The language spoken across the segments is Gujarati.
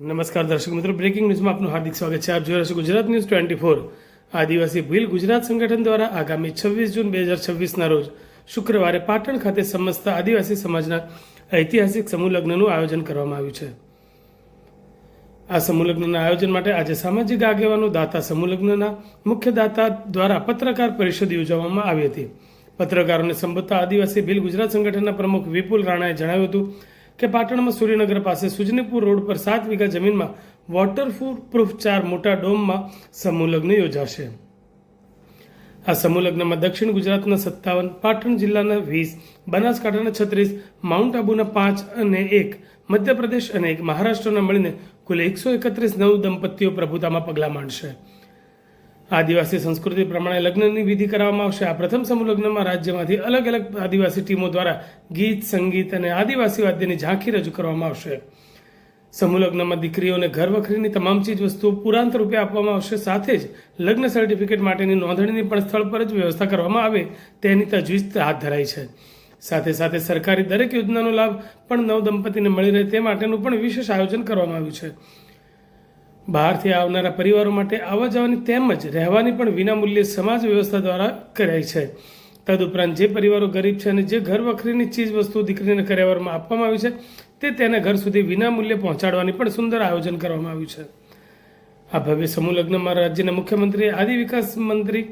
નમસ્કાર દર્શક મિત્રો, બ્રેકિંગ ન્યૂઝમાં આપનું હાર્દિક સ્વાગત છે. આપ જોઈ રહ્યા છો ગુજરાત ન્યૂઝ 24. આદિવાસી ભીલ ગુજરાત સંગઠન દ્વારા આગામી 26 જૂન 2026ના રોજ શુક્રવારે પાટણ ખાતે સમસ્ત આદિવાસી સમાજના ઐતિહાસિક સમૂહ લગ્નનું આયોજન કરવામાં આવ્યું છે. આ સમૂહ લગ્નના આયોજન માટે આજે સામાજિક આગેવાનો દાતા સમૂહ લગ્નના મુખ્ય દાતા દ્વારા પત્રકાર પરિષદ યોજવામાં આવી હતી. પત્રકારોને સંબોધતા આદિવાસી ભીલ ગુજરાત સંગઠનના પ્રમુખ વિપુલ રાણાએ જણાવ્યું હતું કે પાટણમાં સૂર્યનગર પાસે સુજનીપુર રોડ પર 7 વીઘા જમીનમાં વોટરપ્રૂફ 4 મોટા ડોમમાં સમૂહ લગ્ન યોજાશે. આ સમૂહ લગ્નમાં દક્ષિણ ગુજરાતના 57, પાટણ જિલ્લાના 20, બનાસકાંઠાના 36, માઉન્ટ આબુના 5 અને 1, મધ્યપ્રદેશ અને 1 મહારાષ્ટ્રના મળીને કુલ 131 નવ દંપતીઓ પ્રભુતામાં પગલાં માંડશે. આદિવાસી સંસ્કૃતિ પ્રમાણે લગ્નની વિધિ કરવામાં આવશે. આ પ્રથમ સમૂહ લગ્નમાં રાજ્યમાંથી અલગ અલગ આદિવાસી ટીમો દ્વારા ગીત, સંગીત અને આદિવાસી વાદ્યની ઝાંખી રજૂ કરવામાં આવશે. સમૂહ લગ્નમાં દીકરીઓને ઘર વખરીની તમામ ચીજ વસ્તુઓ પુરાંત રૂપે આપવામાં આવશે. સાથે જ લગ્ન સર્ટિફિકેટ માટેની નોંધણીની પણ સ્થળ પર જ વ્યવસ્થા કરવામાં આવે તેની તજવીજ હાથ ધરાઈ છે. સાથે સાથે સરકારી દરેક યોજનાનો લાભ પણ નવ દંપતીને મળી રહે તે માટેનું પણ વિશેષ આયોજન કરવામાં આવ્યું છે. બહારથી આવનારા પરિવારો માટે આવવા જવાની તેમજ રહેવાની પણ વિનામૂલ્યે સમાજ વ્યવસ્થા દ્વારા કરાઈ છે. તદુપરાંત જે પરિવારો ગરીબ છે અને જે ઘર વખરીની ચીજ વસ્તુ દીકરીને કરિયાવરમાં આપવામાં આવી છે તે તેના ઘર સુધી વિનામૂલ્યે પહોંચાડવાની પણ સુંદર આયોજન કરવામાં આવ્યું છે. આ ભવ્ય સમૂહ લગ્નમાં રાજ્યના મુખ્યમંત્રી, આદિ વિકાસ મંત્રી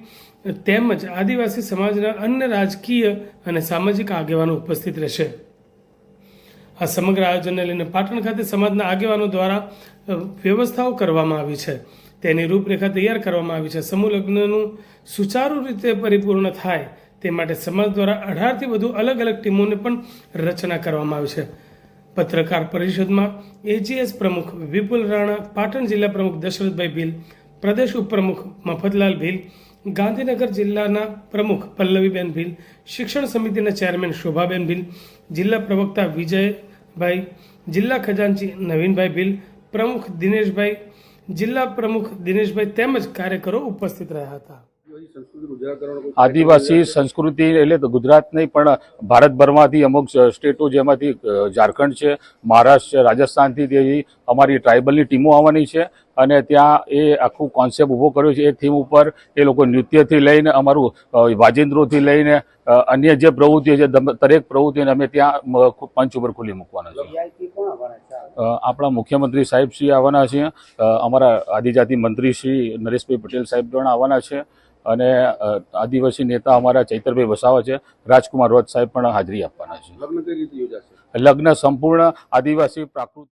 તેમજ આદિવાસી સમાજના અન્ય રાજકીય અને સામાજિક આગેવાનો ઉપસ્થિત રહેશે. આ સમગ્ર આયોજનને લઈને પાટણ ખાતે સમાજના આગેવાનો દ્વારા વ્યવસ્થાઓ કરવામાં આવી છે. તેની રૂપરેખા તૈયાર કરવામાં આવી છે. સમૂહ લગ્નનું સુચારુ રીતે પરિપૂર્ણ થાય તે માટે સમાજ દ્વારા 18થી વધુ અલગ અલગ ટીમોને પણ રચના કરવામાં આવી છે. પત્રકાર પરિષદમાં એજીએસ પ્રમુખ વિપુલ રાણા, પાટણ જિલ્લા પ્રમુખ દશરથભાઈ ભીલ, પ્રદેશ ઉપપ્રમુખ મફતલાલ ભીલ, ગાંધીનગર જિલ્લાના પ્રમુખ પલ્લવીબેન ભીલ, શિક્ષણ સમિતિના ચેરમેન શોભાબેન ભીલ, જિલ્લા પ્રવક્તા વિજયભાઈ, જિલ્લા ખજાનચી નવીનભાઈ ભીલ, પ્રમુખ દિનેશભાઈ, જિલ્લા પ્રમુખ દિનેશભાઈ તેમજ કાર્યકરો ઉપસ્થિત રહ્યા હતા. આદિવાસી સંસ્કૃતિ એટલે તો ગુજરાત નહીં પણ ભારતભરમાંથી અમુક સ્ટેટો જેમાંથી ઝારખંડ છે, મહારાષ્ટ્ર છે, રાજસ્થાનથી તે અમારી ટ્રાઇબલની ટીમો આવવાની છે અને ત્યાં એ આખું કોન્સેપ્ટ ઊભો કર્યો છે. એ થીમ ઉપર એ લોકો નૃત્યથી લઈને અમારું વાજિંદ્રોથી લઈને અન્ય જે પ્રવૃત્તિઓ છે દરેક પ્રવૃત્તિને અમે ત્યાં મંચ ઉપર ખુલ્લી મૂકવાના છે. આપણા મુખ્યમંત્રી સાહેબ શ્રી આવવાના છે, અમારા આદિજાતિ મંત્રી શ્રી નરેશભાઈ પટેલ સાહેબ પણ આવવાના છે અને આદિવાસી નેતા અમારા ચૈતરભાઈ વસાવા છે, રાજકુમાર રોજ સાહેબ પણ હાજરી આપવાના છે. લગ્ન સંપૂર્ણ આદિવાસી પ્રાકૃતિક